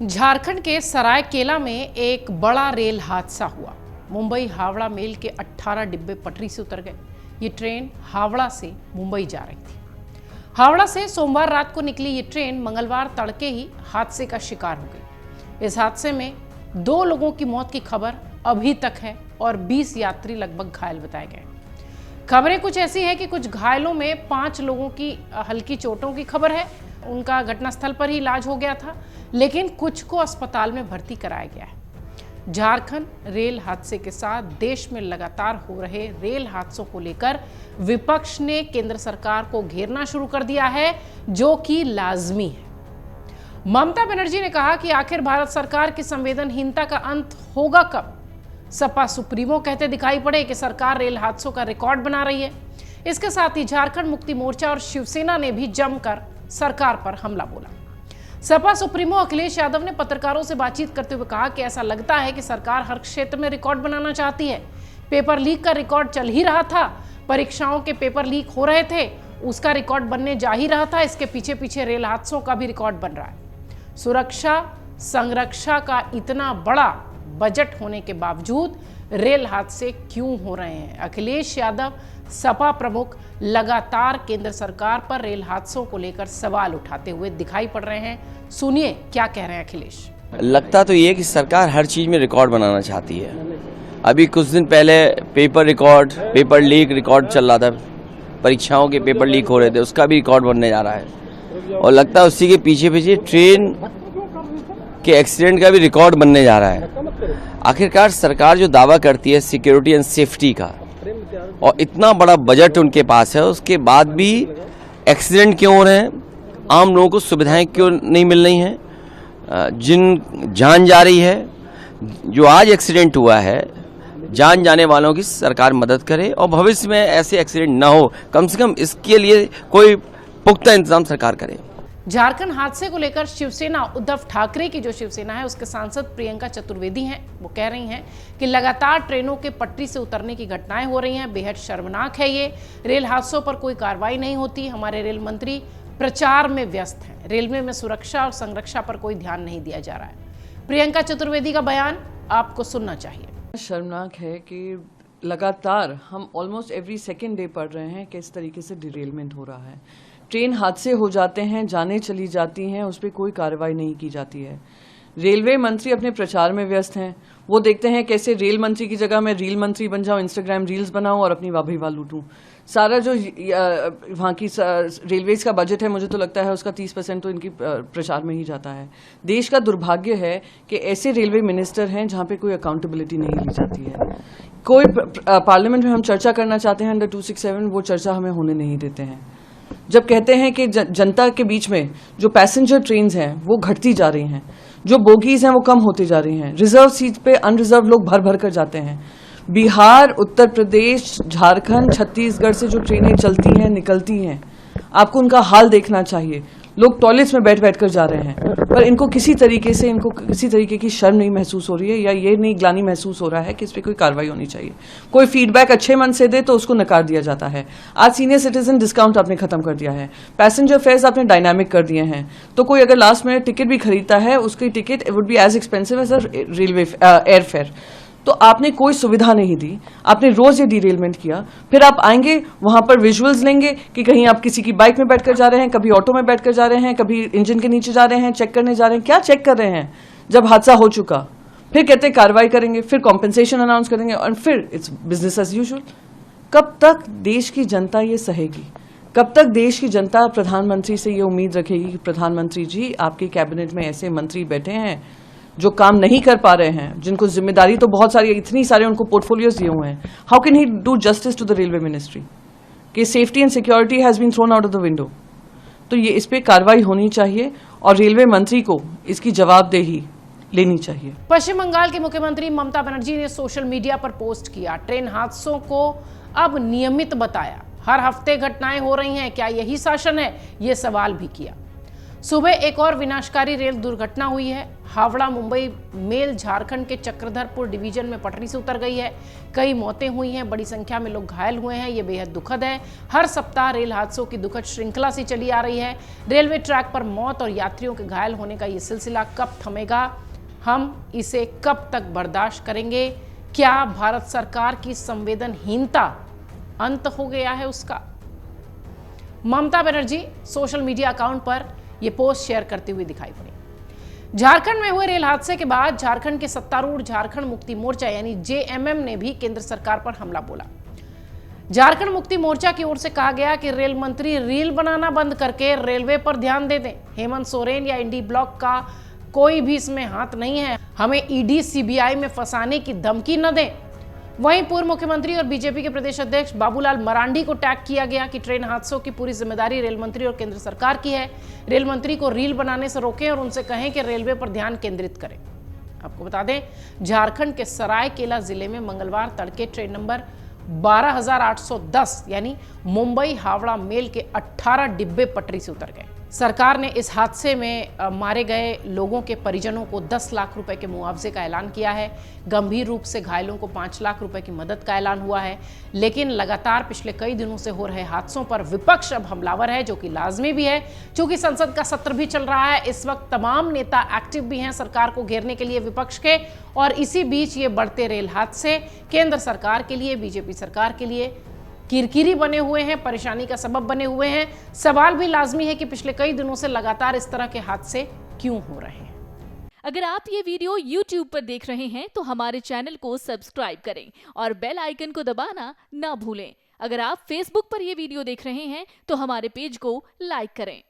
झारखंड के सरायकेला में एक बड़ा रेल हादसा हुआ। मुंबई हावड़ा मेल के 18 डिब्बे पटरी से उतर गए। ये ट्रेन हावड़ा से मुंबई जा रही थी। हावड़ा से सोमवार रात को निकली ये ट्रेन मंगलवार तड़के ही हादसे का शिकार हो गई। इस हादसे में 2 लोगों की मौत की खबर अभी तक है और 20 यात्री लगभग घायल बताए गए। खबरें कुछ ऐसी है कि कुछ घायलों में 5 लोगों की हल्की चोटों की खबर है। उनका घटनास्थल पर ही इलाज हो गया था, लेकिन कुछ को अस्पताल में भर्ती कराया गया है। झारखंड रेल हादसे के साथ देश में लगातार हो रहे रेल हादसों को लेकर विपक्ष ने केंद्र सरकार को घेरना शुरू कर दिया है, जो कि लाजमी है। ममता बनर्जी ने कहा कि आखिर भारत सरकार की संवेदनहीनता का अंत होगा कब। सपा सुप्रीमो कहते दिखाई पड़े कि सरकार रेल हादसों का रिकॉर्ड बना रही है। इसके साथ ही झारखंड मुक्ति मोर्चा और शिवसेना ने भी जमकर सरकार पर हमला बोला। सपा सुप्रीमो अखिलेश यादव ने पत्रकारों से बातचीत करते हुए कहा कि ऐसा लगता है कि सरकार हर क्षेत्र में रिकॉर्ड बनाना चाहती है। पेपर लीक का रिकॉर्ड चल ही रहा था, परीक्षाओं के पेपर लीक हो रहे थे, उसका रिकॉर्ड बनने जा ही रहा था। इसके पीछे पीछे रेल हादसों का भी रिकॉर्ड बन रहा है। सुरक्षा संरक्षा का इतना बड़ा बजट होने के बावजूद रेल हादसे क्यों हो रहे हैं? अखिलेश यादव सपा प्रमुख लगातार केंद्र सरकार पर रेल हादसों को लेकर सवाल उठाते हुए दिखाई पड़ रहे हैं। सुनिए क्या कह रहे हैं अखिलेश। लगता तो ये कि सरकार हर चीज में रिकॉर्ड बनाना चाहती है। अभी कुछ दिन पहले पेपर लीक रिकॉर्ड चल रहा था, परीक्षाओं के पेपर लीक हो रहे थे, उसका भी रिकॉर्ड बनने जा रहा है। और लगता है उसी के पीछे पीछे ट्रेन के एक्सीडेंट का भी रिकॉर्ड बनने जा रहा है। आखिरकार सरकार जो दावा करती है सिक्योरिटी एंड सेफ्टी का, और इतना बड़ा बजट उनके पास है, उसके बाद भी एक्सीडेंट क्यों हो रहे हैं? आम लोगों को सुविधाएं क्यों नहीं मिल रही हैं? जिन जान जा रही है, जो आज एक्सीडेंट हुआ है, जान जाने वालों की सरकार मदद करे और भविष्य में ऐसे एक्सीडेंट ना हो, कम से कम इसके लिए कोई पुख्ता इंतजाम सरकार करे। झारखंड हादसे को लेकर शिवसेना उद्धव ठाकरे की जो शिवसेना है उसके सांसद प्रियंका चतुर्वेदी हैं, वो कह रही हैं कि लगातार ट्रेनों के पटरी से उतरने की घटनाएं हो रही हैं। बेहद शर्मनाक है ये। रेल हादसों पर कोई कार्रवाई नहीं होती। हमारे रेल मंत्री प्रचार में व्यस्त हैं। रेलवे में सुरक्षा और संरक्षा पर कोई ध्यान नहीं दिया जा रहा है। प्रियंका चतुर्वेदी का बयान आपको सुनना चाहिए। शर्मनाक है कि लगातार हम ऑलमोस्ट एवरी सेकेंड डे पढ़ रहे हैं कि इस तरीके से डिरेलमेंट हो रहा है। ट्रेन हादसे हो जाते हैं, जाने चली जाती हैं, उस पर कोई कार्रवाई नहीं की जाती है। रेलवे मंत्री अपने प्रचार में व्यस्त हैं। वो देखते हैं कैसे रेल मंत्री की जगह मैं रील मंत्री बन जाऊं, इंस्टाग्राम रील्स बनाऊं और अपनी वाह वाह लूटूं। सारा जो वहाँ की रेलवेज का बजट है, मुझे तो लगता है उसका 30% तो इनकी प्रचार में ही जाता है। देश का दुर्भाग्य है कि ऐसे रेलवे मिनिस्टर हैं जहाँ पे कोई अकाउंटेबिलिटी नहीं ली जाती है। कोई पार्लियामेंट में हम चर्चा करना चाहते हैं अंडर 267, वो चर्चा हमें होने नहीं देते हैं। जब कहते हैं कि जनता के बीच में जो पैसेंजर ट्रेन्स हैं वो घटती जा रही हैं, जो बोगीज हैं वो कम होती जा रही हैं, रिजर्व सीट पे अनरिजर्व लोग भर भर कर जाते हैं। बिहार, उत्तर प्रदेश, झारखंड, छत्तीसगढ़ से जो ट्रेनें चलती हैं, निकलती हैं, आपको उनका हाल देखना चाहिए। लोग टॉयलेट्स में बैठ बैठ कर जा रहे हैं, पर इनको किसी तरीके की शर्म नहीं महसूस हो रही है, या ये नहीं ग्लानि महसूस हो रहा है कि इस पर कोई कार्रवाई होनी चाहिए। कोई फीडबैक अच्छे मन से दे तो उसको नकार दिया जाता है। आज सीनियर सिटीजन डिस्काउंट आपने खत्म कर दिया है, पैसेंजर फेयर्स आपने डायनामिक कर दिए हैं, तो कोई अगर लास्ट में टिकट भी खरीदता है उसकी ticket would be as expensive as railway air fare. तो आपने कोई सुविधा नहीं दी, आपने रोज ये डिरेलमेंट किया। फिर आप आएंगे वहां पर विजुअल्स लेंगे कि कहीं आप किसी की बाइक में बैठकर जा रहे हैं, कभी ऑटो में बैठकर जा रहे हैं, कभी इंजन के नीचे जा रहे हैं, चेक करने जा रहे हैं। क्या चेक कर रहे हैं जब हादसा हो चुका? फिर कहते हैं कार्रवाई करेंगे, फिर कॉम्पेंसेशन अनाउंस करेंगे और फिर इट्स बिजनेस एज यूजुअल। कब तक देश की जनता ये सहेगी? कब तक देश की जनता प्रधानमंत्री से ये उम्मीद रखेगी कि प्रधानमंत्री जी आपके कैबिनेट में ऐसे मंत्री बैठे हैं जो काम नहीं कर पा रहे हैं, जिनको जिम्मेदारी तो बहुत सारी, इतनी सारे उनको पोर्टफोलियोज दिए हुए हैं। How can he do justice to the railway ministry कि safety and security has been thrown out of the window? तो ये इस पे कार्रवाई होनी चाहिए और रेलवे मंत्री को इसकी जवाबदेही लेनी चाहिए। पश्चिम बंगाल की मुख्यमंत्री ममता बनर्जी ने सोशल मीडिया पर पोस्ट किया, ट्रेन हादसों को अब नियमित बताया। हर हफ्ते घटनाएं हो रही हैं, क्या यही शासन है? ये सवाल भी किया। सुबह एक और विनाशकारी रेल दुर्घटना हुई है। हावड़ा मुंबई मेल झारखंड के चक्रधरपुर डिवीजन में पटरी से उतर गई है। कई मौतें हुई हैं, बड़ी संख्या में लोग घायल हुए हैं। ये बेहद दुखद है। हर सप्ताह रेल हादसों की दुखद श्रृंखला सी चली आ रही है। रेलवे ट्रैक पर मौत और यात्रियों के घायल होने का ये सिलसिला कब थमेगा? हम इसे कब तक बर्दाश्त करेंगे? क्या भारत सरकार की संवेदनहीनता अंत हो गया है उसका? Mamata Banerjee social media account पर यह पोस्ट शेयर करते हुए दिखाई पड़ी। झारखंड में हुए रेल हादसे के बाद झारखंड के सत्तारूढ़ झारखंड मुक्ति मोर्चा यानी जेएमएम ने भी केंद्र सरकार पर हमला बोला। झारखंड मुक्ति मोर्चा की ओर से कहा गया कि रेल मंत्री रील बनाना बंद करके रेलवे पर ध्यान दे दें। हेमंत सोरेन या इंडी ब्लॉक का कोई भी इसमें हाथ नहीं है। हमें ईडी सीबीआई में फंसाने की धमकी न दें। वहीं पूर्व मुख्यमंत्री और बीजेपी के प्रदेश अध्यक्ष बाबूलाल मरांडी को टैग किया गया कि ट्रेन हादसों की पूरी जिम्मेदारी रेल मंत्री और केंद्र सरकार की है। रेल मंत्री को रील बनाने से रोकें और उनसे कहें कि रेलवे पर ध्यान केंद्रित करें। आपको बता दें, झारखंड के सरायकेला जिले में मंगलवार तड़के ट्रेन नंबर 12,810 यानी मुंबई हावड़ा मेल के 18 डिब्बे पटरी से उतर गए। सरकार ने इस हादसे में मारे गए लोगों के परिजनों को 10 लाख रुपए के मुआवजे का ऐलान किया है। गंभीर रूप से घायलों को 5 लाख रुपए की मदद का ऐलान हुआ है। लेकिन लगातार पिछले कई दिनों से हो रहे हादसों पर विपक्ष अब हमलावर है, जो कि लाजमी भी है। चूंकि संसद का सत्र भी चल रहा है, इस वक्त तमाम नेता एक्टिव भी हैं सरकार को घेरने के लिए विपक्ष के, और इसी बीच ये बढ़ते रेल हादसे केंद्र सरकार के लिए, बीजेपी सरकार के लिए किरकिरी बने हुए हैं, परेशानी का सबब बने हुए हैं। सवाल भी लाजमी है कि पिछले कई दिनों से लगातार इस तरह के हादसे क्यों हो रहे हैं। अगर आप ये वीडियो YouTube पर देख रहे हैं तो हमारे चैनल को सब्सक्राइब करें और बेल आइकन को दबाना ना भूलें। अगर आप Facebook पर ये वीडियो देख रहे हैं तो हमारे पेज को लाइक करें।